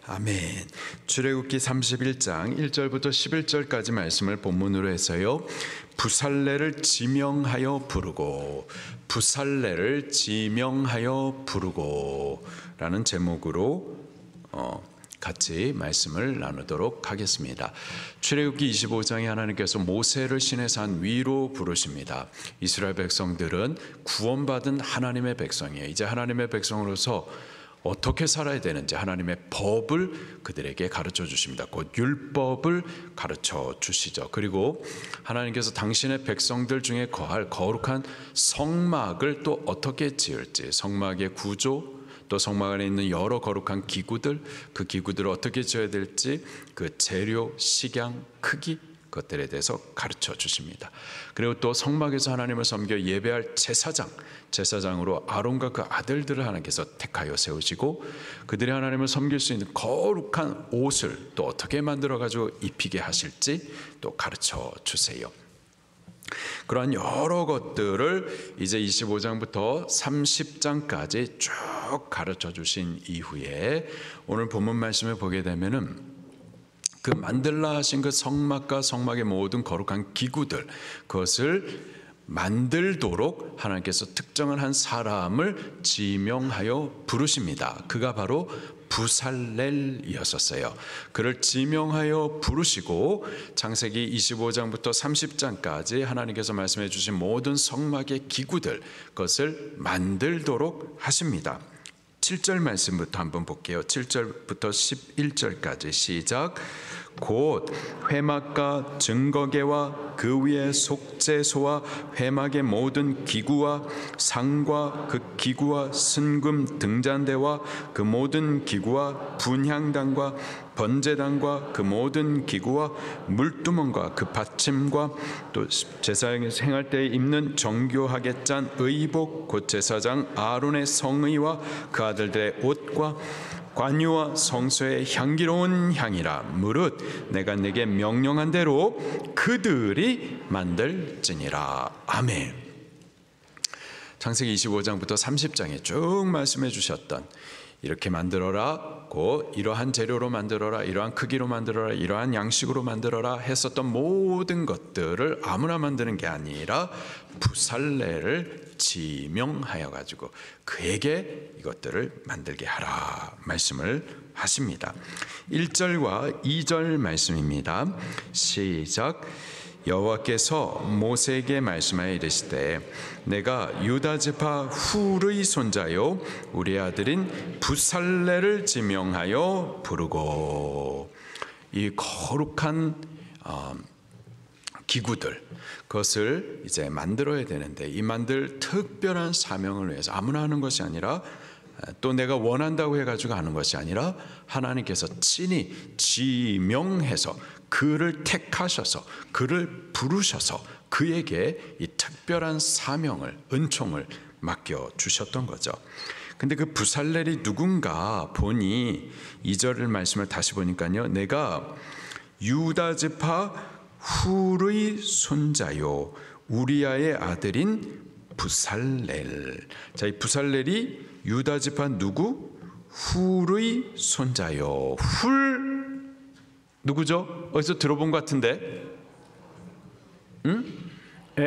아멘. 출애굽기 31장 1절부터 11절까지 말씀을 본문으로 해서요, 부살레를 지명하여 부르고, 부살레를 지명하여 부르고 라는 제목으로 같이 말씀을 나누도록 하겠습니다. 출애굽기 25장에 하나님께서 모세를 시내산 위로 부르십니다. 이스라엘 백성들은 구원받은 하나님의 백성이에요. 이제 하나님의 백성으로서 어떻게 살아야 되는지 하나님의 법을 그들에게 가르쳐 주십니다. 곧 율법을 가르쳐 주시죠. 그리고 하나님께서 당신의 백성들 중에 거할 거룩한 성막을 또 어떻게 지을지, 성막의 구조, 또 성막 안에 있는 여러 거룩한 기구들, 그 기구들을 어떻게 지어야 될지, 그 재료, 식양, 크기, 것들에 대해서 가르쳐 주십니다. 그리고 또 성막에서 하나님을 섬겨 예배할 제사장으로 아론과 그 아들들을 하나님께서 택하여 세우시고, 그들이 하나님을 섬길 수 있는 거룩한 옷을 또 어떻게 만들어 가지고 입히게 하실지 또 가르쳐 주세요. 그러한 여러 것들을 이제 25장부터 30장까지 쭉 가르쳐 주신 이후에 오늘 본문 말씀을 보게 되면은 그 만들라 하신 그 성막과 성막의 모든 거룩한 기구들, 그것을 만들도록 하나님께서 특정한 한 사람을 지명하여 부르십니다. 그가 바로 부살렐이었었어요. 그를 지명하여 부르시고 창세기 25장부터 30장까지 하나님께서 말씀해 주신 모든 성막의 기구들, 그것을 만들도록 하십니다. 7절 말씀부터 한번 볼게요. 7절부터 11절까지 시작. 곧 회막과 증거계와 그 위에 속죄소와 회막의 모든 기구와 상과 그 기구와 순금 등잔대와 그 모든 기구와 분향단과 번제단과 그 모든 기구와 물두멍과 그 받침과 또 제사장에서 행할 때에 입는 정교하게 짠 의복, 곧 제사장 아론의 성의와 그 아들들의 옷과 관유와 성소의 향기로운 향이라 무릇 내가 내게 명령한 대로 그들이 만들지니라. 아멘. 창세기 25장부터 30장에 쭉 말씀해 주셨던, 이렇게 만들어라, 고 이러한 재료로 만들어라, 이러한 크기로 만들어라, 이러한 양식으로 만들어라 했었던 모든 것들을 아무나 만드는 게 아니라 부살레를 지명하여 가지고 그에게 이것들을 만들게 하라 말씀을 하십니다. 1절과 2절 말씀입니다. 시작. 여호와께서 모세에게 말씀하여 이르시되 내가 유다 지파 훌의 손자요 우리 아들인 부살레를 지명하여 부르고, 이 거룩한 기구들, 그것을 이제 만들어야 되는데, 이 만들 특별한 사명을 위해서 아무나 하는 것이 아니라, 또 내가 원한다고 해가지고 하는 것이 아니라 하나님께서 친히 지명해서 그를 택하셔서 그를 부르셔서 그에게 이 특별한 사명을, 은총을 맡겨주셨던 거죠. 근데 그 부살렐이 누군가 보니 2절 말씀을 다시 보니까요, 내가 유다 지파 훌의 손자요 우리아의 아들인 부살렐. 자, 이 부살렐이 유다 지파 누구? 훌의 손자요. 훌 누구죠? 어디서 들어본 것 같은데?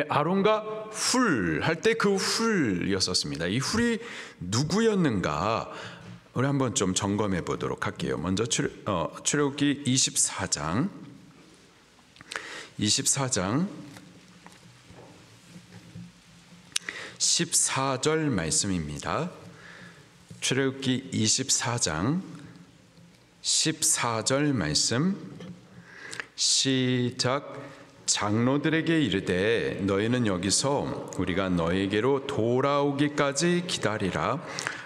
아론과 훌 할 때 그 훌이었었습니다. 이 훌이 누구였는가? 우리 한번 좀 점검해 보도록 할게요. 먼저 출애굽기 24장 14절 말씀입니다. 출애굽기 24장 14절 말씀 시작. 장로들에게 이르되 너희는 여기서 우리가 너희에게로 돌아오기까지 기다리라.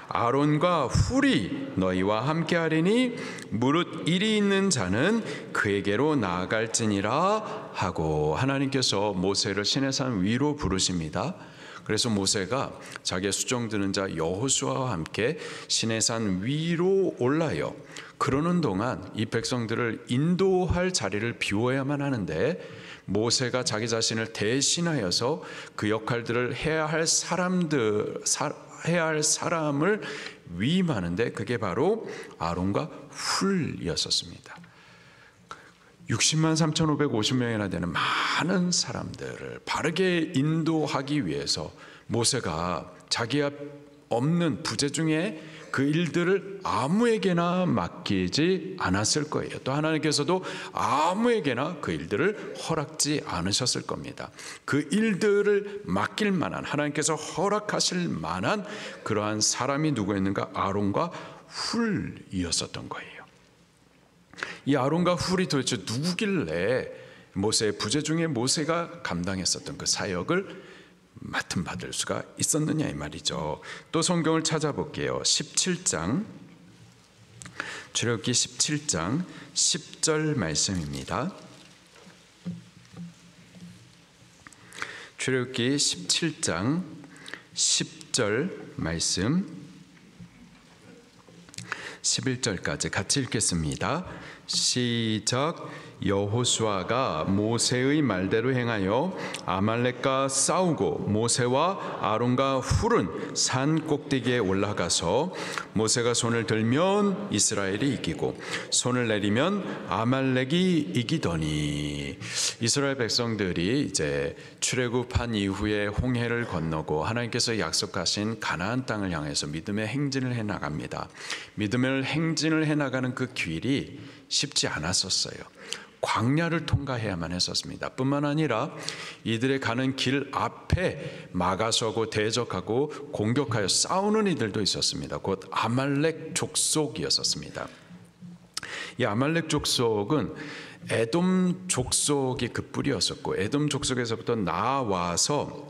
아론과 훌이 너희와 함께하리니 무릇 일이 있는 자는 그에게로 나아갈지니라 하고, 하나님께서 모세를 시내산 위로 부르십니다. 그래서 모세가 자기의 수종드는 자 여호수아와 함께 시내산 위로 올라요. 그러는 동안 이 백성들을 인도할 자리를 비워야만 하는데, 모세가 자기 자신을 대신하여서 그 역할들을 해야 할 사람을 위임하는데 그게 바로 아론과 훌이었었습니다. 60만 3,550명이나 되는 많은 사람들을 바르게 인도하기 위해서 모세가 자기가 없는 부재 중에 그 일들을 아무에게나 맡기지 않았을 거예요. 또 하나님께서도 아무에게나 그 일들을 허락지 않으셨을 겁니다. 그 일들을 맡길 만한, 하나님께서 허락하실 만한 그러한 사람이 누구였는가? 아론과 훌이었었던 거예요. 이 아론과 훌이 도대체 누구길래 모세의 부재 중에 모세가 감당했었던 그 사역을 맡음 받을 수가 있었느냐 이 말이죠. 또 성경을 찾아볼게요. 17장, 출애굽기 17장 10절 말씀입니다. 출애굽기 17장 10절 말씀 11절까지 같이 읽겠습니다. 시작. 여호수아가 모세의 말대로 행하여 아말렉과 싸우고 모세와 아론과 훌은 산 꼭대기에 올라가서 모세가 손을 들면 이스라엘이 이기고 손을 내리면 아말렉이 이기더니, 이스라엘 백성들이 이제 출애굽한 이후에 홍해를 건너고 하나님께서 약속하신 가나안 땅을 향해서 믿음의 행진을 해 나갑니다. 믿음의 행진을 해 나가는 그 길이 쉽지 않았었어요. 광야를 통과해야만 했었습니다. 뿐만 아니라 이들의 가는 길 앞에 막아서고 대적하고 공격하여 싸우는 이들도 있었습니다. 곧 아말렉 족속이었었습니다. 이 아말렉 족속은 에돔 족속이 그 뿌리였었고, 에돔 족속에서부터 나와서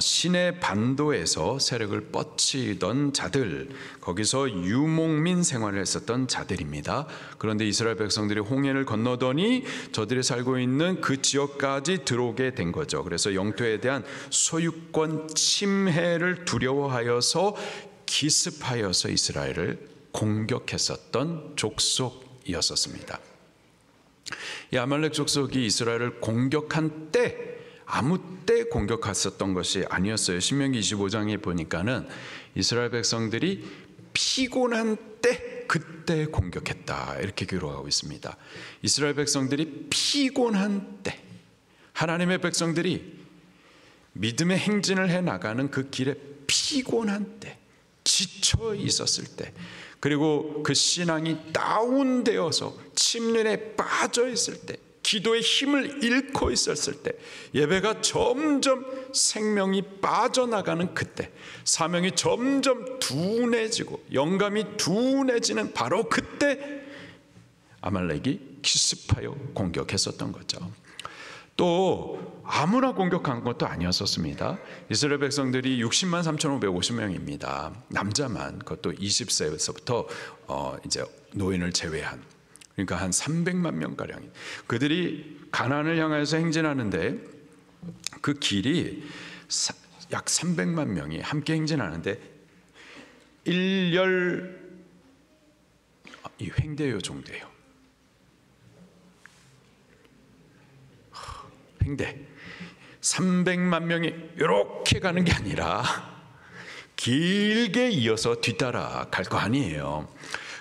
시내 반도에서 세력을 뻗치던 자들, 거기서 유목민 생활을 했었던 자들입니다. 그런데 이스라엘 백성들이 홍해를 건너더니 저들이 살고 있는 그 지역까지 들어오게 된 거죠. 그래서 영토에 대한 소유권 침해를 두려워하여서 기습하여서 이스라엘을 공격했었던 족속이었었습니다. 이 아말렉 족속이 이스라엘을 공격한 때 아무 때 공격했었던 것이 아니었어요. 신명기 25장에 보니까는 이스라엘 백성들이 피곤한 때 그때 공격했다 이렇게 기록하고 있습니다. 이스라엘 백성들이 피곤한 때, 하나님의 백성들이 믿음의 행진을 해 나가는 그 길에 피곤한 때, 지쳐 있었을 때, 그리고 그 신앙이 다운되어서 침륜에 빠져 있을 때, 기도의 힘을 잃고 있었을 때, 예배가 점점 생명이 빠져나가는 그때, 사명이 점점 둔해지고 영감이 둔해지는 바로 그때 아말렉이 기습하여 공격했었던 거죠. 또 아무나 공격한 것도 아니었었습니다. 이스라엘 백성들이 60만 3,550명입니다. 남자만, 그것도 20세에서부터 이제 노인을 제외한, 그러니까 한 300만 명가량, 그들이 가나안을 향해서 행진하는데 그 길이 약 300만 명이 함께 행진하는데 일열 이 횡대요 정도예요. 횡대 300만 명이 이렇게 가는 게 아니라 길게 이어서 뒤따라 갈 거 아니에요.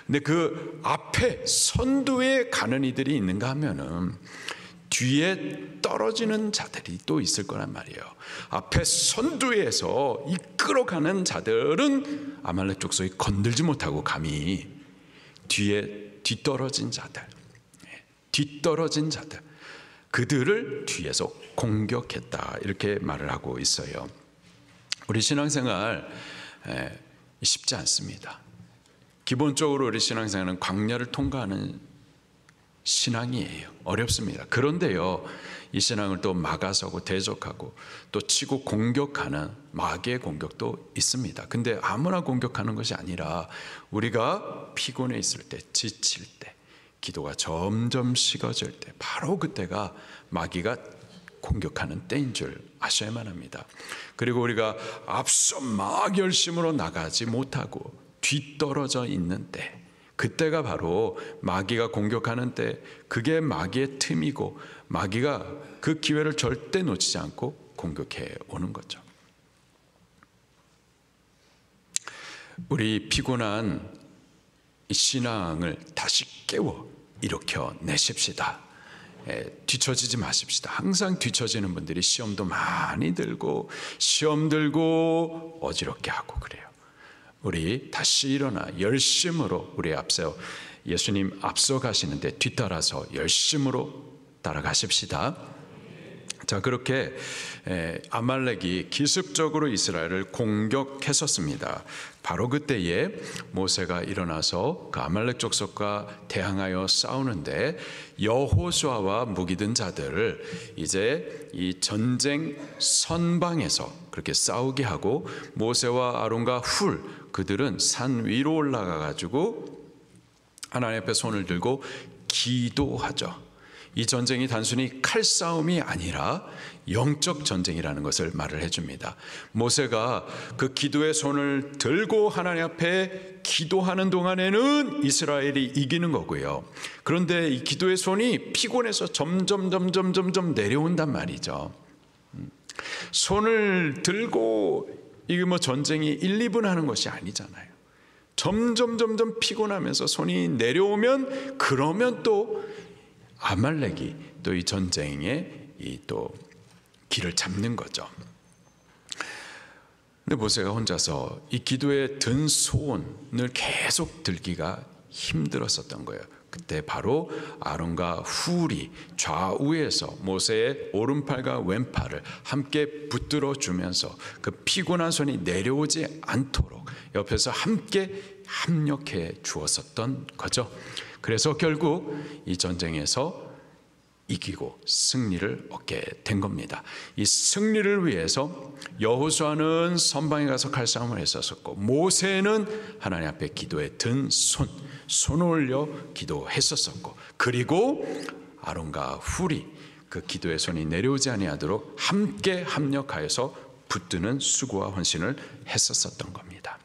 근데 그 앞에 선두에 가는 이들이 있는가 하면은 뒤에 떨어지는 자들이 또 있을 거란 말이에요. 앞에 선두에서 이끌어가는 자들은 아말렉 족속이 건들지 못하고 감히 뒤에 뒤떨어진 자들, 그들을 뒤에서 공격했다 이렇게 말을 하고 있어요. 우리 신앙생활 쉽지 않습니다. 기본적으로 우리 신앙생활은 광야를 통과하는 신앙이에요. 어렵습니다. 그런데요, 이 신앙을 또 막아서고 대적하고 또 치고 공격하는 마귀의 공격도 있습니다. 근데 아무나 공격하는 것이 아니라 우리가 피곤해 있을 때, 지칠 때, 기도가 점점 식어질 때, 바로 그때가 마귀가 공격하는 때인 줄 아셔야만 합니다. 그리고 우리가 앞서 막 열심으로 나가지 못하고 뒤떨어져 있는 때, 그때가 바로 마귀가 공격하는 때, 그게 마귀의 틈이고 마귀가 그 기회를 절대 놓치지 않고 공격해 오는 거죠. 우리 피곤한 이 신앙을 다시 깨워 일으켜 내십시다. 뒤처지지 마십시다. 항상 뒤처지는 분들이 시험도 많이 들고 시험 들고 어지럽게 하고 그래요. 우리 다시 일어나 열심으로 우리 앞서 예수님 앞서 가시는데 뒤따라서 열심으로 따라가십시다. 자, 그렇게 아말렉이 기습적으로 이스라엘을 공격했었습니다. 바로 그때에 모세가 일어나서 그 아말렉 족속과 대항하여 싸우는데 여호수아와 무기든 자들을 이제 이 전쟁 선방에서 그렇게 싸우게 하고 모세와 아론과 훌 그들은 산 위로 올라가 가지고 하나님 앞에 손을 들고 기도하죠. 이 전쟁이 단순히 칼싸움이 아니라 영적 전쟁이라는 것을 말을 해줍니다. 모세가 그 기도의 손을 들고 하나님 앞에 기도하는 동안에는 이스라엘이 이기는 거고요. 그런데 이 기도의 손이 피곤해서 점점 내려온단 말이죠. 손을 들고 이게 뭐 전쟁이 1, 2분 하는 것이 아니잖아요. 점점 피곤하면서 손이 내려오면 그러면 또 아말렉이 또 이 전쟁에 이 또 길을 잡는 거죠. 근데 모세가 혼자서 이 기도에 든 소원을 계속 들기가 힘들었었던 거예요. 그때 바로 아론과 훌이 좌우에서 모세의 오른팔과 왼팔을 함께 붙들어 주면서 그 피곤한 손이 내려오지 않도록 옆에서 함께 합력해 주었었던 거죠. 그래서 결국 이 전쟁에서 이기고 승리를 얻게 된 겁니다. 이 승리를 위해서 여호수아는 선방에 가서 칼싸움을 했었고 모세는 하나님 앞에 기도에 든 손을 올려 기도했었고 그리고 아론과 훌이 그 기도의 손이 내려오지 아니하도록 함께 합력하여서 붙드는 수고와 헌신을 했었던 겁니다.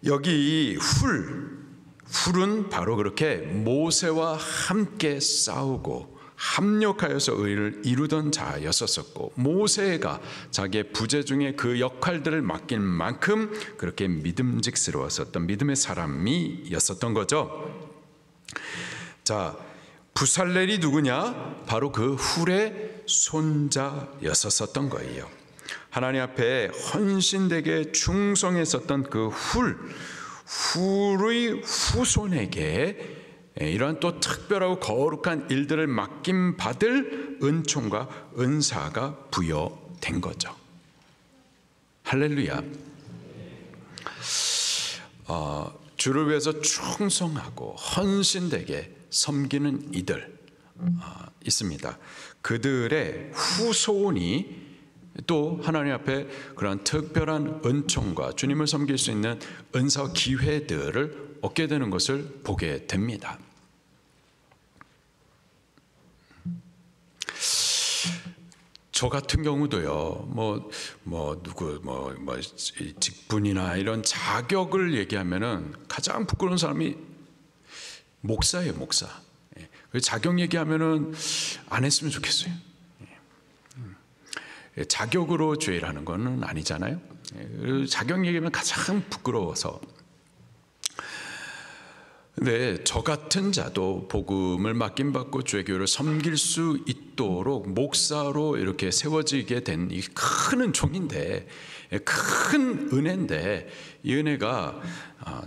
여기 훌은 바로 그렇게 모세와 함께 싸우고 합력하여서 의를 이루던 자였었고 모세가 자기의 부재 중에 그 역할들을 맡긴 만큼 그렇게 믿음직스러웠었던 믿음의 사람이었었던 거죠. 자, 부살렐이 누구냐? 바로 그 훌의 손자였었던 거예요. 하나님 앞에 헌신되게 충성했었던 그 훌의 후손에게 이러한 또 특별하고 거룩한 일들을 맡김 받을 은총과 은사가 부여된 거죠. 할렐루야. 주를 위해서 충성하고 헌신되게 섬기는 이들 있습니다. 그들의 후손이 또 하나님 앞에 그런 특별한 은총과 주님을 섬길 수 있는 은사와 기회들을 얻게 되는 것을 보게 됩니다. 저 같은 경우도요, 직분이나 이런 자격을 얘기하면은 가장 부끄러운 사람이 목사예요, 목사. 자격 얘기하면은 안 했으면 좋겠어요. 자격으로 죄라는 것은 아니잖아요. 자격 얘기하면 가장 부끄러워서. 근데 저 같은 자도 복음을 맡김받고 죄교를 섬길 수 있도록 목사로 이렇게 세워지게 된 이 큰 은총인데, 큰 은혜인데, 이 은혜가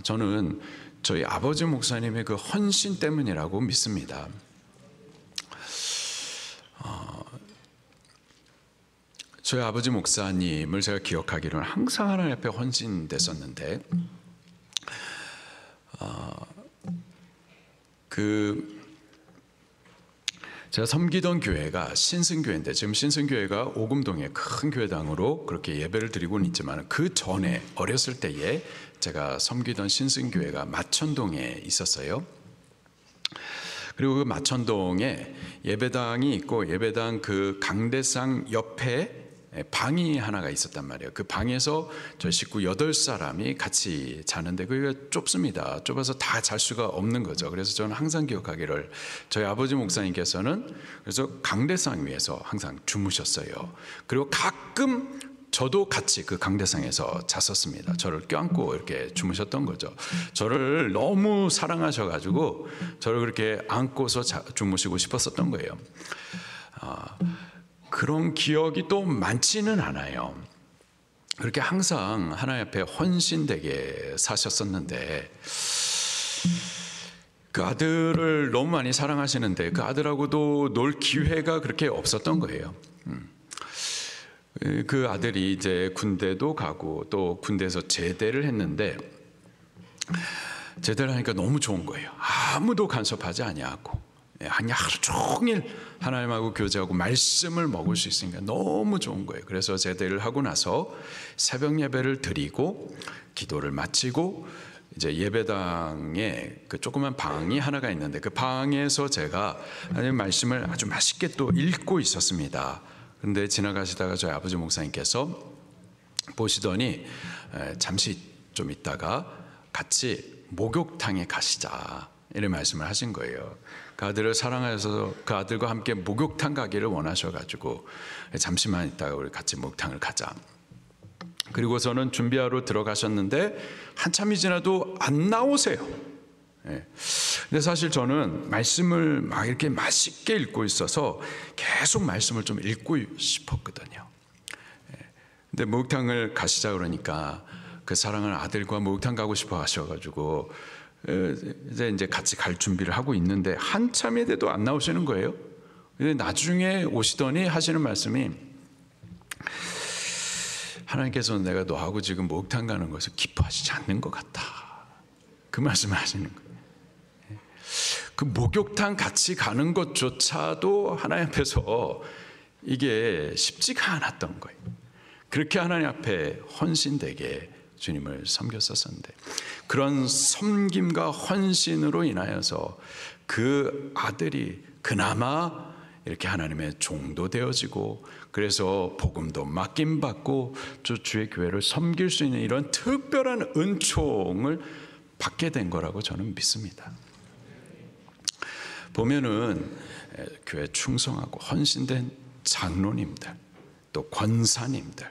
저는 저희 아버지 목사님의 그 헌신 때문이라고 믿습니다. 저희 아버지 목사님을 제가 기억하기로는 항상 하나님 앞에 헌신됐었는데, 제가 섬기던 교회가 신승교회인데, 지금 신승교회가 오금동의 큰 교회당으로 그렇게 예배를 드리고는 있지만, 그 전에 어렸을 때에 제가 섬기던 신승교회가 마천동에 있었어요. 그리고 그 마천동에 예배당이 있고, 예배당 그 강대상 옆에 방이 하나가 있었단 말이에요. 그 방에서 저희 식구 8사람이 같이 자는데 그게 좁습니다. 좁아서 다 잘 수가 없는 거죠. 그래서 저는 항상 기억하기를, 저희 아버지 목사님께서는 그래서 강대상 위에서 항상 주무셨어요. 그리고 가끔 저도 같이 그 강대상에서 잤었습니다. 저를 껴안고 이렇게 주무셨던 거죠. 저를 너무 사랑하셔가지고 저를 그렇게 안고서 주무시고 싶었었던 거예요. 그런 기억이 또 많지는 않아요. 그렇게 항상 하나님 앞에 헌신되게 사셨었는데, 그 아들을 너무 많이 사랑하시는데 그 아들하고도 놀 기회가 그렇게 없었던 거예요. 그 아들이 이제 군대도 가고 또 군대에서 제대를 했는데, 제대를 하니까 너무 좋은 거예요. 아무도 간섭하지 아니하고 하루 종일 하나님하고 교제하고 말씀을 먹을 수 있으니까 너무 좋은 거예요. 그래서 제대를 하고 나서 새벽 예배를 드리고 기도를 마치고 이제 예배당에 그 조그만 방이 하나가 있는데 그 방에서 제가 하나님 말씀을 아주 맛있게 또 읽고 있었습니다. 근데 지나가시다가 저희 아버지 목사님께서 보시더니 잠시 좀 있다가 같이 목욕탕에 가시자 이런 말씀을 하신 거예요. 그 아들을 사랑하셔서 그 아들과 함께 목욕탕 가기를 원하셔가지고 잠시만 있다가 우리 같이 목욕탕을 가자. 그리고서는 준비하러 들어가셨는데 한참이 지나도 안 나오세요. 근데 사실 저는 말씀을 막 이렇게 맛있게 읽고 있어서 계속 말씀을 좀 읽고 싶었거든요. 근데 목욕탕을 가시자 그러니까 그 사랑하는 아들과 목욕탕 가고 싶어 하셔가지고 이제 같이 갈 준비를 하고 있는데 한참이 돼도 안 나오시는 거예요. 근데 나중에 오시더니 하시는 말씀이, 하나님께서는 내가 너하고 지금 목욕탕 가는 것을 기뻐하시지 않는 것 같다. 그 말씀을 하시는 거예요. 그 목욕탕 같이 가는 것조차도 하나님 앞에서 이게 쉽지가 않았던 거예요. 그렇게 하나님 앞에 헌신되게 주님을 섬겼었는데, 그런 섬김과 헌신으로 인하여서 그 아들이 그나마 이렇게 하나님의 종도 되어지고, 그래서 복음도 맡김받고 주의 교회를 섬길 수 있는 이런 특별한 은총을 받게 된 거라고 저는 믿습니다. 보면은 교회 충성하고 헌신된 장로님들, 또 권사님들,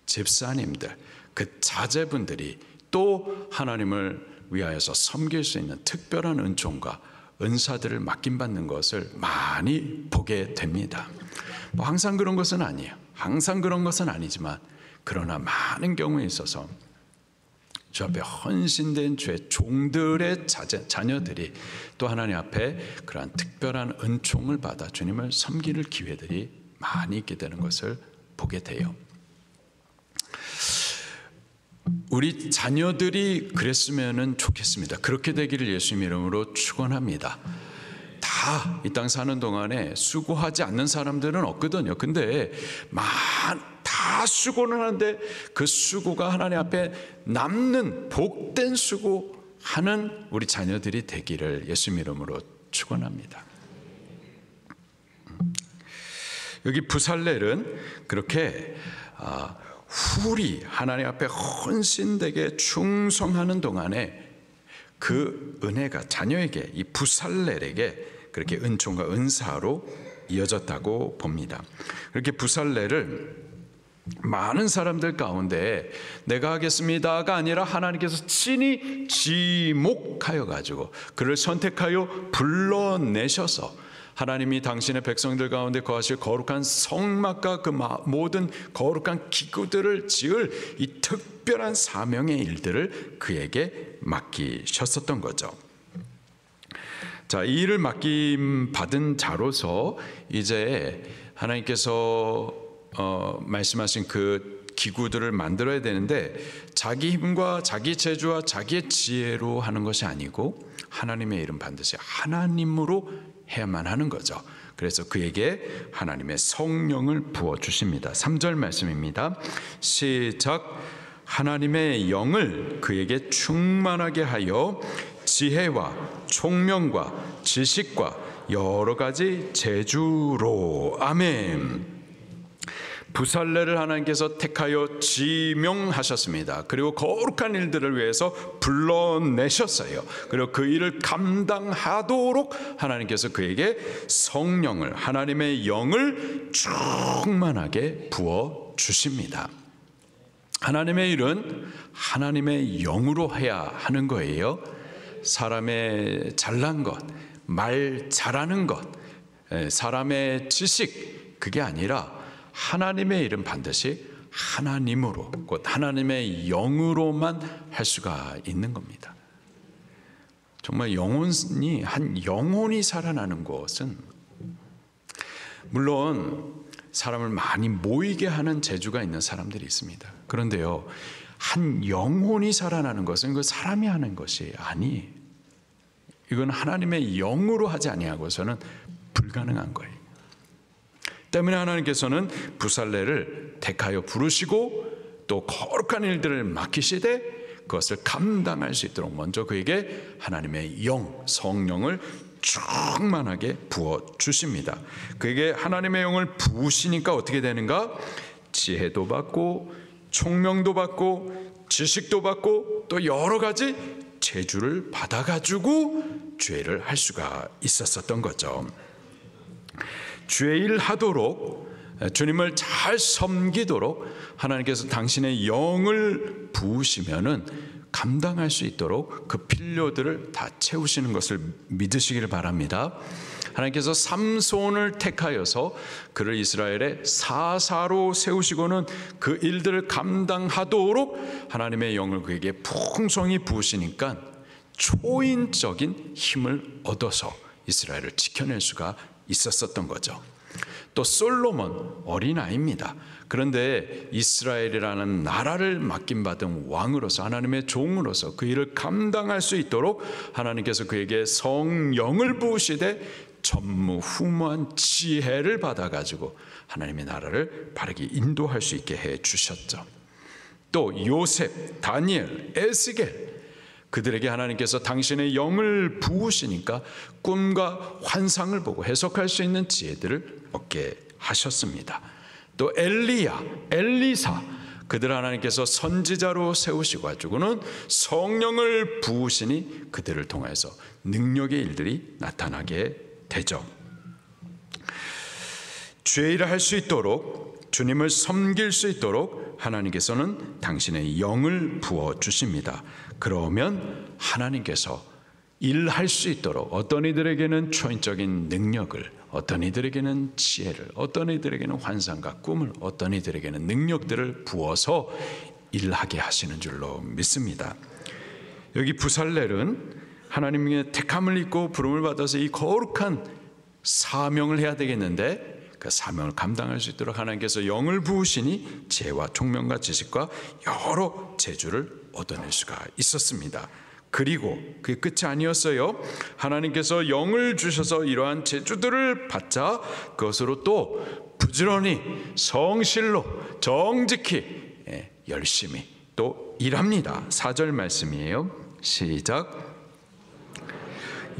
집사님들, 그 자제분들이 또 하나님을 위하여서 섬길 수 있는 특별한 은총과 은사들을 맡김받는 것을 많이 보게 됩니다. 뭐 항상 그런 것은 아니에요. 항상 그런 것은 아니지만, 그러나 많은 경우에 있어서 주 앞에 헌신된 주의 종들의 자녀들이 또 하나님 앞에 그러한 특별한 은총을 받아 주님을 섬길 기회들이 많이 있게 되는 것을 보게 돼요. 우리 자녀들이 그랬으면 좋겠습니다. 그렇게 되기를 예수님 이름으로 축원합니다. 다 이 땅 사는 동안에 수고하지 않는 사람들은 없거든요. 근데 다 수고는 하는데 그 수고가 하나님 앞에 남는 복된 수고하는 우리 자녀들이 되기를 예수님 이름으로 축원합니다. 여기 부살렐은 그렇게 훌히 하나님 앞에 헌신되게 충성하는 동안에 그 은혜가 자녀에게, 이 부살렐에게 그렇게 은총과 은사로 이어졌다고 봅니다. 그렇게 부살렐을 많은 사람들 가운데 내가 하겠습니다가 아니라 하나님께서 친히 지목하여 가지고 그를 선택하여 불러내셔서 하나님이 당신의 백성들 가운데 거하실 거룩한 성막과 그 모든 거룩한 기구들을 지을 이 특별한 사명의 일들을 그에게 맡기셨었던 거죠. 자, 이 일을 맡김받은 자로서 이제 하나님께서 말씀하신 그 기구들을 만들어야 되는데, 자기 힘과 자기 재주와 자기의 지혜로 하는 것이 아니고 하나님의 일은 반드시 하나님으로 해야만 하는 거죠. 그래서 그에게 하나님의 성령을 부어주십니다. 3절 말씀입니다. 시작. 하나님의 영을 그에게 충만하게 하여 지혜와 총명과 지식과 여러 가지 재주로. 아멘. 부살렐을 하나님께서 택하여 지명하셨습니다. 그리고 거룩한 일들을 위해서 불러내셨어요. 그리고 그 일을 감당하도록 하나님께서 그에게 성령을, 하나님의 영을 충만하게 부어 주십니다. 하나님의 일은 하나님의 영으로 해야 하는 거예요. 사람의 잘난 것, 말 잘하는 것, 사람의 지식, 그게 아니라 하나님의 일은 반드시 하나님으로, 곧 하나님의 영으로만 할 수가 있는 겁니다. 정말 영혼이 살아나는 것은, 물론 사람을 많이 모이게 하는 재주가 있는 사람들이 있습니다. 그런데요, 한 영혼이 살아나는 것은 그 사람이 하는 것이 아니에요. 이건 하나님의 영으로 하지 아니하고서는 불가능한 거예요. 때문에 하나님께서는 부살레를 택하여 부르시고 또 거룩한 일들을 맡기시되 그것을 감당할 수 있도록 먼저 그에게 하나님의 영, 성령을 충만하게 부어주십니다. 그에게 하나님의 영을 부으시니까 어떻게 되는가? 지혜도 받고 총명도 받고 지식도 받고 또 여러 가지 재주를 받아가지고 죄를 할 수가 있었던 거죠. 주의 일 하도록, 주님을 잘 섬기도록 하나님께서 당신의 영을 부으시면은 감당할 수 있도록 그 필요들을 다 채우시는 것을 믿으시길 바랍니다. 하나님께서 삼손을 택하여서 그를 이스라엘의 사사로 세우시고는 그 일들을 감당하도록 하나님의 영을 그에게 풍성히 부으시니까 초인적인 힘을 얻어서 이스라엘을 지켜낼 수가 있었던 거죠. 또 솔로몬 어린아이입니다. 그런데 이스라엘이라는 나라를 맡김받은 왕으로서, 하나님의 종으로서 그 일을 감당할 수 있도록 하나님께서 그에게 성령을 부으시되 전무후무한 지혜를 받아가지고 하나님의 나라를 바르게 인도할 수 있게 해주셨죠. 또 요셉, 다니엘, 에스겔, 그들에게 하나님께서 당신의 영을 부으시니까 꿈과 환상을 보고 해석할 수 있는 지혜들을 얻게 하셨습니다. 또 엘리야, 엘리사, 그들 하나님께서 선지자로 세우시고 가지고는 성령을 부으시니 그들을 통해서 능력의 일들이 나타나게 되죠. 죄의 일을 할 수 있도록, 주님을 섬길 수 있도록 하나님께서는 당신의 영을 부어주십니다. 그러면 하나님께서 일할 수 있도록 어떤 이들에게는 초인적인 능력을, 어떤 이들에게는 지혜를, 어떤 이들에게는 환상과 꿈을, 어떤 이들에게는 능력들을 부어서 일하게 하시는 줄로 믿습니다. 여기 부살렐은 하나님의 택함을 입고 부름을 받아서 이 거룩한 사명을 해야 되겠는데 그 사명을 감당할 수 있도록 하나님께서 영을 부으시니 지혜와 총명과 지식과 여러 재주를 얻어낼 수가 있었습니다. 그리고 그게 끝이 아니었어요. 하나님께서 영을 주셔서 이러한 재주들을 받자 그것으로 또 부지런히 성실로 정직히 열심히 또 일합니다. 4절 말씀이에요. 시작.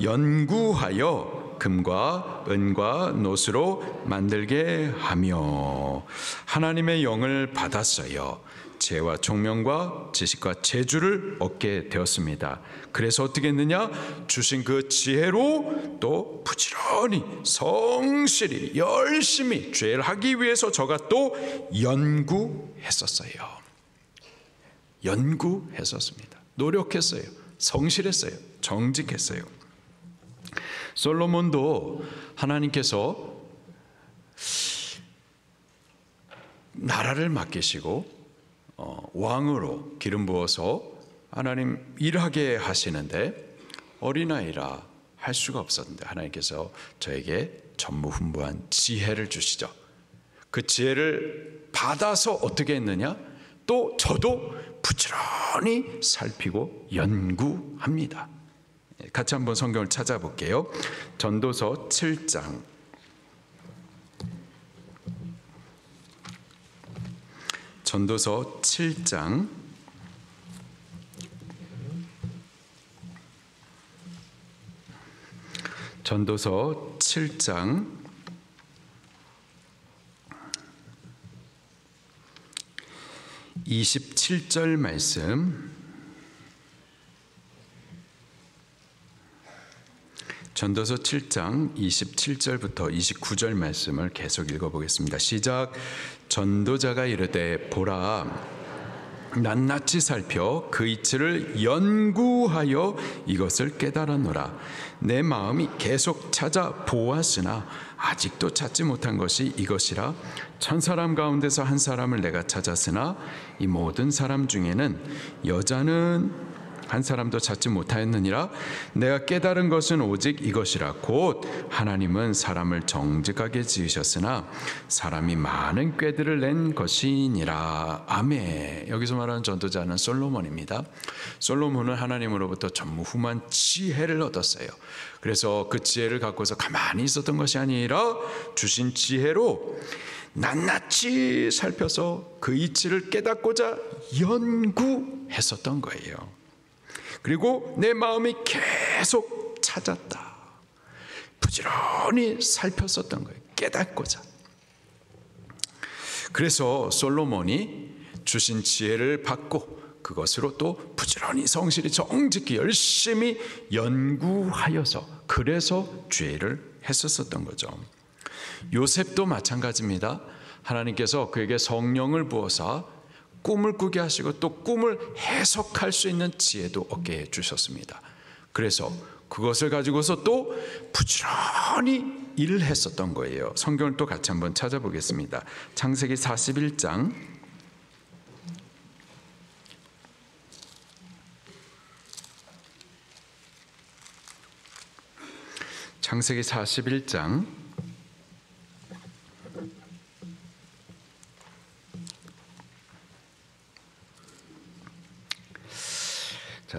연구하여 금과 은과 노수로 만들게 하며 하나님의 영을 받았어요. 지혜와 총명과 지식과 재주를 얻게 되었습니다. 그래서 어떻게 했느냐? 주신 그 지혜로 또 부지런히 성실히 열심히 죄를 하기 위해서 저가 또 연구했었어요. 연구했었습니다. 노력했어요. 성실했어요. 정직했어요. 솔로몬도 하나님께서 나라를 맡기시고 왕으로 기름 부어서 하나님 일하게 하시는데 어린아이라 할 수가 없었는데 하나님께서 저에게 전무후무한 지혜를 주시죠. 그 지혜를 받아서 어떻게 했느냐? 또 저도 부지런히 살피고 연구합니다. 같이 한번 성경을 찾아볼게요. 전도서 7장 전도서 7장 27절 말씀, 전도서 7장 27절부터 29절 말씀을 계속 읽어보겠습니다. 시작. 전도자가 이르되 보라 낱낱이 살펴 그 이치를 연구하여 이것을 깨달았노라. 내 마음이 계속 찾아 보았으나 아직도 찾지 못한 것이 이것이라. 1000사람 가운데서 한 사람을 내가 찾았으나 이 모든 사람 중에는 여자는 한 사람도 찾지 못하였느니라. 내가 깨달은 것은 오직 이것이라. 곧 하나님은 사람을 정직하게 지으셨으나 사람이 많은 꾀들을 낸 것이니라. 아멘. 여기서 말하는 전도자는 솔로몬입니다. 솔로몬은 하나님으로부터 전무후무한 지혜를 얻었어요. 그래서 그 지혜를 갖고서 가만히 있었던 것이 아니라 주신 지혜로 낱낱이 살펴서 그 이치를 깨닫고자 연구했었던 거예요. 그리고 내 마음이 계속 찾았다. 부지런히 살폈었던 거예요. 깨닫고자. 그래서 솔로몬이 주신 지혜를 받고 그것으로 또 부지런히 성실히 정직히 열심히 연구하여서 그래서 죄를 했었던 거죠. 요셉도 마찬가지입니다. 하나님께서 그에게 성령을 부어서 꿈을 꾸게 하시고 또 꿈을 해석할 수 있는 지혜도 얻게 해주셨습니다. 그래서 그것을 가지고서 또 부지런히 일을 했었던 거예요. 성경을 또 같이 한번 찾아보겠습니다. 창세기 41장 창세기 41장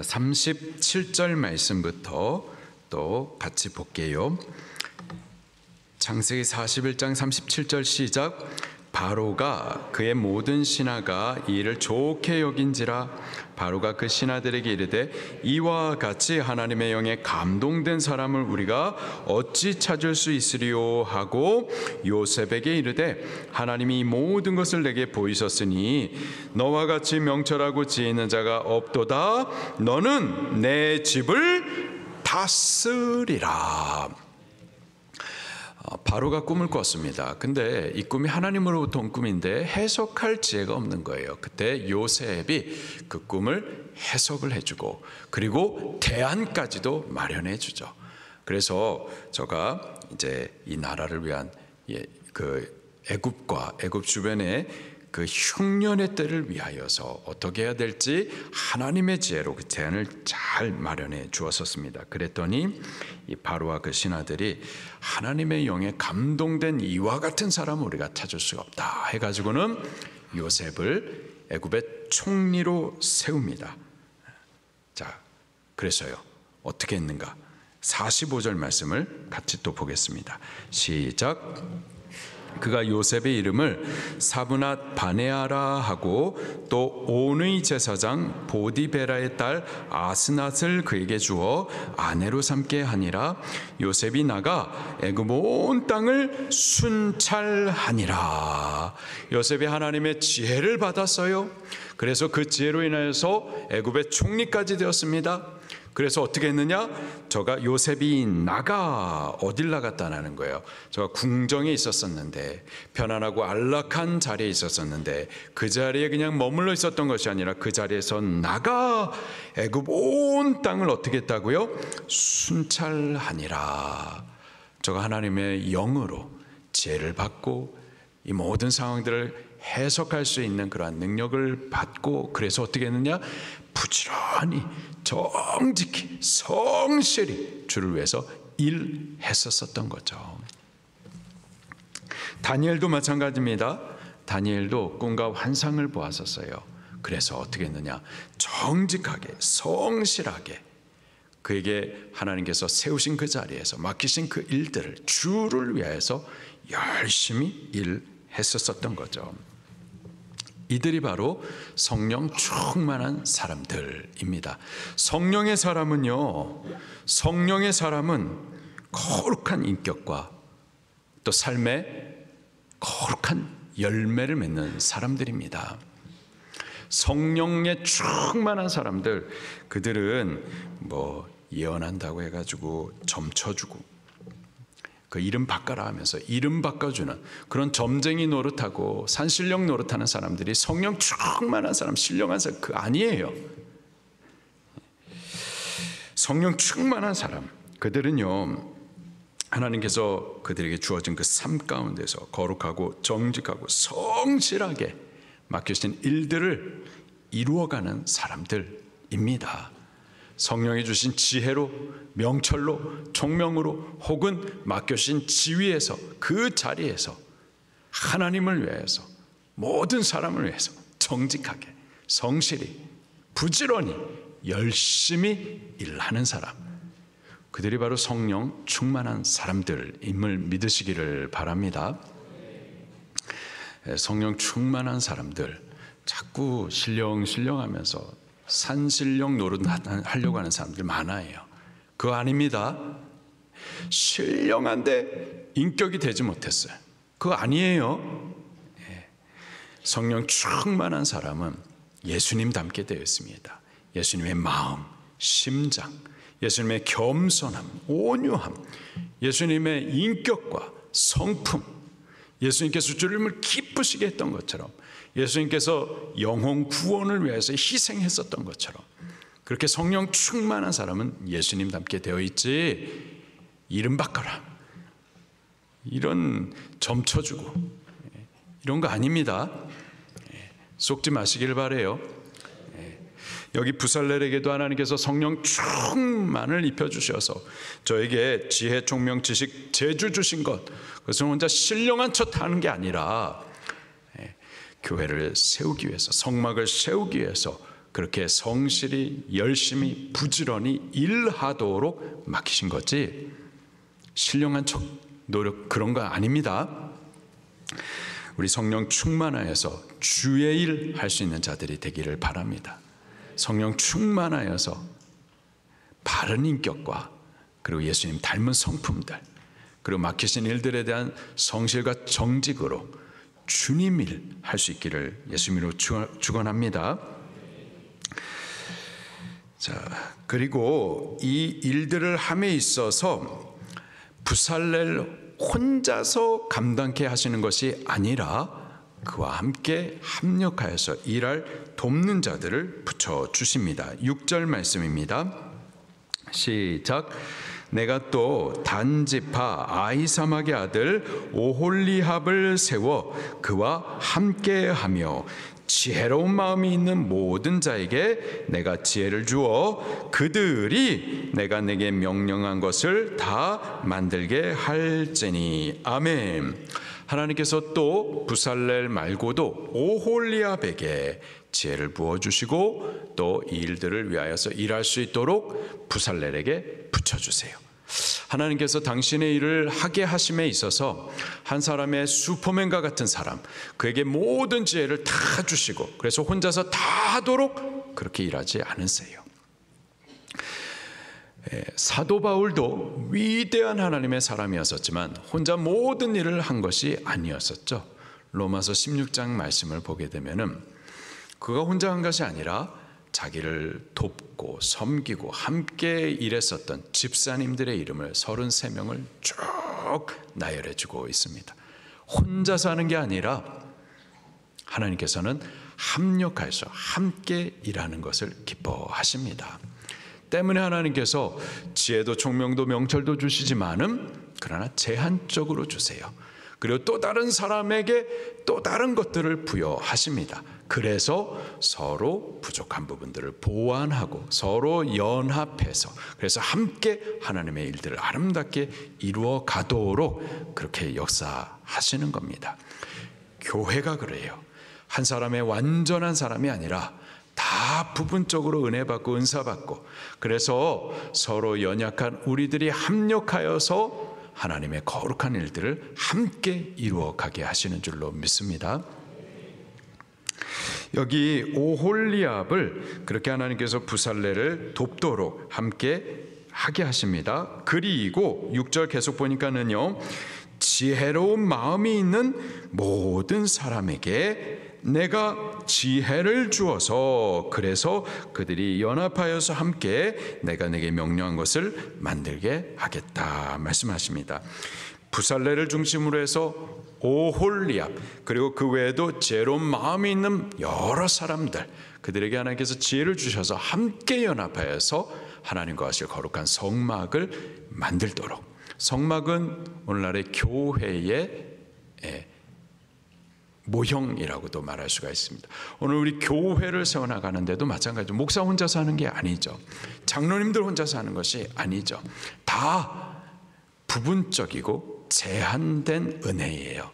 37절 말씀부터 또 같이 볼게요. 창세기 41장 37절 시작. 바로가 그의 모든 신하가 이 일을 좋게 여긴지라. 바로가 그 신하들에게 이르되 이와 같이 하나님의 영에 감동된 사람을 우리가 어찌 찾을 수 있으리요 하고 요셉에게 이르되 하나님이 이 모든 것을 내게 보이셨으니 너와 같이 명철하고 지혜 있는 자가 없도다. 너는 내 집을 다스리라. 바로가 꿈을 꿨습니다. 근데 이 꿈이 하나님으로부터 온 꿈인데 해석할 지혜가 없는 거예요. 그때 요셉이 그 꿈을 해석을 해주고 그리고 대안까지도 마련해 주죠. 그래서 저가 이제 이 나라를 위한 그 애굽과 애굽 주변의 그 흉년의 때를 위하여서 어떻게 해야 될지 하나님의 지혜로 그 대안을 잘 마련해 주었었습니다. 그랬더니 이 바로와 그 신하들이 하나님의 영에 감동된 이와 같은 사람을 우리가 찾을 수가 없다 해가지고는 요셉을 애굽의 총리로 세웁니다. 자, 그래서요 어떻게 했는가? 45절 말씀을 같이 또 보겠습니다. 시작. 그가 요셉의 이름을 사브낫 바네아라 하고 또 온의 제사장 보디베라의 딸 아스낫을 그에게 주어 아내로 삼게 하니라. 요셉이 나가 애굽 온 땅을 순찰하니라. 요셉이 하나님의 지혜를 받았어요. 그래서 그 지혜로 인하여서 애굽의 총리까지 되었습니다. 그래서 어떻게 했느냐? 저가 요셉이 나가 어딜 나갔다는 거예요. 저가 궁정에 있었었는데 편안하고 안락한 자리에 있었었는데 그 자리에 그냥 머물러 있었던 것이 아니라 그 자리에서 나가 애굽 온 땅을 어떻게 했다고요? 순찰하니라. 저가 하나님의 영으로 지혜를 받고 이 모든 상황들을 해석할 수 있는 그러한 능력을 받고 그래서 어떻게 했느냐? 부지런히 정직히 성실히 주를 위해서 일했었던 거죠. 다니엘도 마찬가지입니다. 다니엘도 꿈과 환상을 보았었어요. 그래서 어떻게 했느냐? 정직하게 성실하게 그에게 하나님께서 세우신 그 자리에서 맡기신 그 일들을 주를 위하여서 열심히 일했었던 거죠. 이들이 바로 성령 충만한 사람들입니다. 성령의 사람은요, 성령의 사람은 거룩한 인격과 또 삶의 거룩한 열매를 맺는 사람들입니다. 성령에 충만한 사람들, 그들은 뭐 예언한다고 해가지고 점쳐주고 그 이름 바꿔라 하면서 이름 바꿔주는 그런 점쟁이 노릇하고 산신령 노릇하는 사람들이 성령 충만한 사람, 신령한 사람 그 아니에요. 성령 충만한 사람, 그들은요 하나님께서 그들에게 주어진 그 삶 가운데서 거룩하고 정직하고 성실하게 맡겨진 일들을 이루어가는 사람들입니다. 성령이 주신 지혜로, 명철로, 총명으로 혹은 맡겨진 지위에서 그 자리에서 하나님을 위해서 모든 사람을 위해서 정직하게 성실히 부지런히 열심히 일하는 사람, 그들이 바로 성령 충만한 사람들임을 믿으시기를 바랍니다. 성령 충만한 사람들, 자꾸 신령하면서 산신령 노릇하려고 하는 사람들 많아요. 그거 아닙니다. 신령한데 인격이 되지 못했어요. 그거 아니에요. 성령 충만한 사람은 예수님 닮게 되어 있습니다. 예수님의 마음, 심장, 예수님의 겸손함, 온유함, 예수님의 인격과 성품, 예수님께서 주님을 기쁘시게 했던 것처럼, 예수님께서 영혼 구원을 위해서 희생했었던 것처럼 그렇게 성령 충만한 사람은 예수님 닮게 되어 있지, 이름 바꿔라, 이런 점쳐주고 이런 거 아닙니다. 속지 마시길 바래요. 여기 부살렐에게도 하나님께서 성령 충만을 입혀주셔서 저에게 지혜, 총명, 지식, 재주 주신 것, 그것은 혼자 신령한 척 하는 게 아니라 교회를 세우기 위해서, 성막을 세우기 위해서 그렇게 성실히 열심히 부지런히 일하도록 맡기신 거지, 신령한 척 노력 그런 거 아닙니다. 우리 성령 충만하여서 주의 일 할 수 있는 자들이 되기를 바랍니다. 성령 충만하여서 바른 인격과 그리고 예수님 닮은 성품들, 그리고 맡기신 일들에 대한 성실과 정직으로 주님 일 할 수 있기를 예수님으로 축원합니다. 자, 그리고 이 일들을 함에 있어서 부살렐 혼자서 감당케 하시는 것이 아니라 그와 함께 합력하여서 일할 돕는 자들을 붙여주십니다. 6절 말씀입니다. 시작. 내가 또 단지파 아히사막의 아들 오홀리합을 세워 그와 함께하며 지혜로운 마음이 있는 모든 자에게 내가 지혜를 주어 그들이 내가 내게 명령한 것을 다 만들게 할지니. 아멘. 하나님께서 또 부살렐 말고도 오홀리압에게 지혜를 부어주시고 또 이 일들을 위하여서 일할 수 있도록 부살렐에게 붙여주세요. 하나님께서 당신의 일을 하게 하심에 있어서 한 사람의 슈퍼맨과 같은 사람, 그에게 모든 지혜를 다 주시고 그래서 혼자서 다 하도록 그렇게 일하지 않으세요. 사도 바울도 위대한 하나님의 사람이었었지만 혼자 모든 일을 한 것이 아니었었죠. 로마서 16장 말씀을 보게 되면은 그가 혼자 한 것이 아니라 자기를 돕고 섬기고 함께 일했었던 집사님들의 이름을 33명을 쭉 나열해 주고 있습니다. 혼자서 하는 게 아니라 하나님께서는 합력해서 함께 일하는 것을 기뻐하십니다. 때문에 하나님께서 지혜도 총명도 명철도 주시지만은 그러나 제한적으로 주세요. 그리고 또 다른 사람에게 또 다른 것들을 부여하십니다. 그래서 서로 부족한 부분들을 보완하고 서로 연합해서 그래서 함께 하나님의 일들을 아름답게 이루어 가도록 그렇게 역사하시는 겁니다. 교회가 그래요. 한 사람의 완전한 사람이 아니라 다 부분적으로 은혜 받고 은사 받고 그래서 서로 연약한 우리들이 합력하여서 하나님의 거룩한 일들을 함께 이루어 가게 하시는 줄로 믿습니다. 여기 오홀리압을 그렇게 하나님께서 부살렐을 돕도록 함께 하게 하십니다. 그리고 6절 계속 보니까는요, 지혜로운 마음이 있는 모든 사람에게 내가 지혜를 주어서 그래서 그들이 연합하여서 함께 내가 내게 명령한 것을 만들게 하겠다 말씀하십니다. 부살레를 중심으로 해서 오홀리압, 그리고 그 외에도 지혜로운 마음이 있는 여러 사람들, 그들에게 하나님께서 지혜를 주셔서 함께 연합하여서 하나님과 하실 거룩한 성막을 만들도록. 성막은 오늘날의 교회의 모형이라고도 말할 수가 있습니다. 오늘 우리 교회를 세워나가는데도 마찬가지로 목사 혼자서 하는 게 아니죠. 장로님들 혼자서 하는 것이 아니죠. 다 부분적이고 제한된 은혜예요.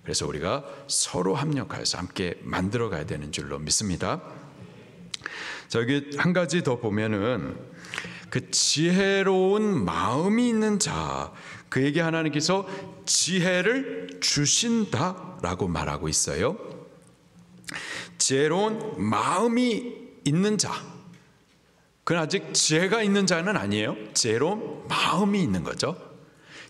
그래서 우리가 서로 합력하여서 함께 만들어 가야 되는 줄로 믿습니다. 여기 한 가지 더 보면은 그 지혜로운 마음이 있는 자, 그에게 하나님께서 지혜를 주신다라고 말하고 있어요. 지혜로운 마음이 있는 자, 그건 아직 지혜가 있는 자는 아니에요. 지혜로운 마음이 있는 거죠.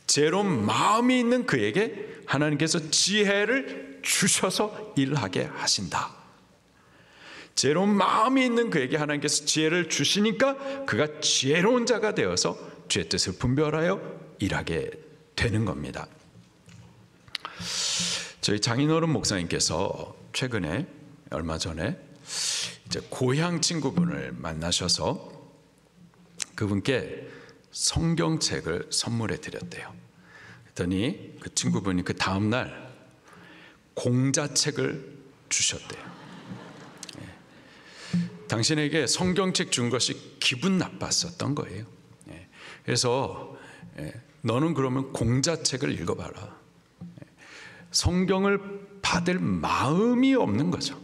지혜로운 마음이 있는 그에게 하나님께서 지혜를 주셔서 일하게 하신다. 지혜로운 마음이 있는 그에게 하나님께서 지혜를 주시니까 그가 지혜로운 자가 되어서 주의 뜻을 분별하여 일하게 되는 겁니다. 저희 장인어른 목사님께서 최근에 얼마 전에 이제 고향 친구분을 만나셔서 그분께 성경책을 선물해 드렸대요. 그랬더니 그 친구분이 그 다음날 공자책을 주셨대요. 당신에게 성경책 준 것이 기분 나빴었던 거예요. 그래서 너는 그러면 공자책을 읽어봐라. 성경을 받을 마음이 없는 거죠.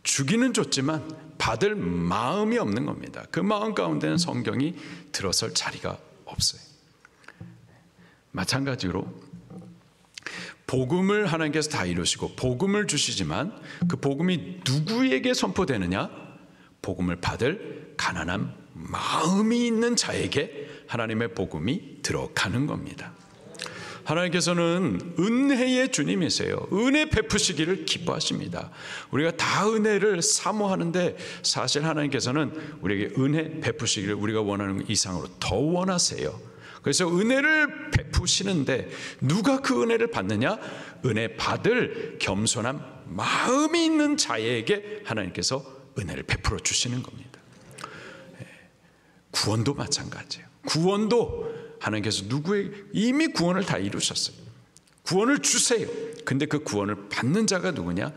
주기는 줬지만 받을 마음이 없는 겁니다. 그 마음 가운데는 성경이 들어설 자리가 없어요. 마찬가지로 복음을 하나님께서 다 이루시고 복음을 주시지만 그 복음이 누구에게 선포되느냐? 복음을 받을 가난한 마음이 있는 자에게 하나님의 복음이 들어가는 겁니다. 하나님께서는 은혜의 주님이세요. 은혜 베푸시기를 기뻐하십니다. 우리가 다 은혜를 사모하는데 사실 하나님께서는 우리에게 은혜 베푸시기를 우리가 원하는 이상으로 더 원하세요. 그래서 은혜를 베푸시는데 누가 그 은혜를 받느냐? 은혜 받을 겸손한 마음이 있는 자에게 하나님께서 은혜를 베풀어 주시는 겁니다. 구원도 마찬가지예요. 구원도 하나님께서 누구에게 이미 구원을 다 이루셨어요. 구원을 주세요. 근데 그 구원을 받는 자가 누구냐?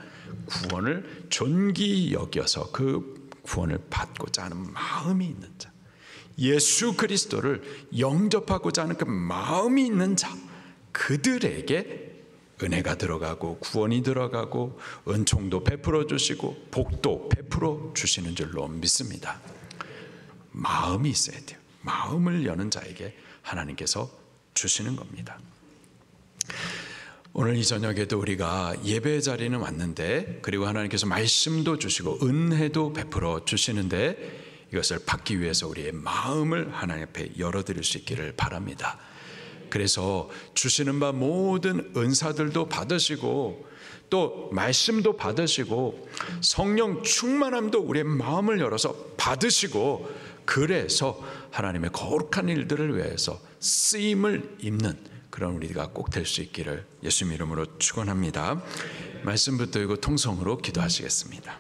구원을 존귀 여겨서 그 구원을 받고자 하는 마음이 있는 자, 예수 그리스도를 영접하고자 하는 그 마음이 있는 자, 그들에게 은혜가 들어가고 구원이 들어가고 은총도 베풀어 주시고 복도 베풀어 주시는 줄로 믿습니다. 마음이 있어야 돼요. 마음을 여는 자에게 하나님께서 주시는 겁니다. 오늘 이 저녁에도 우리가 예배 자리는 왔는데, 그리고 하나님께서 말씀도 주시고 은혜도 베풀어 주시는데 이것을 받기 위해서 우리의 마음을 하나님 앞에 열어드릴 수 있기를 바랍니다. 그래서 주시는 바 모든 은사들도 받으시고 또 말씀도 받으시고 성령 충만함도 우리의 마음을 열어서 받으시고, 그래서 하나님의 거룩한 일들을 위해서 쓰임을 입는 그런 우리가 꼭 될 수 있기를 예수님 이름으로 축원합니다. 말씀 붙들고 통성으로 기도하시겠습니다.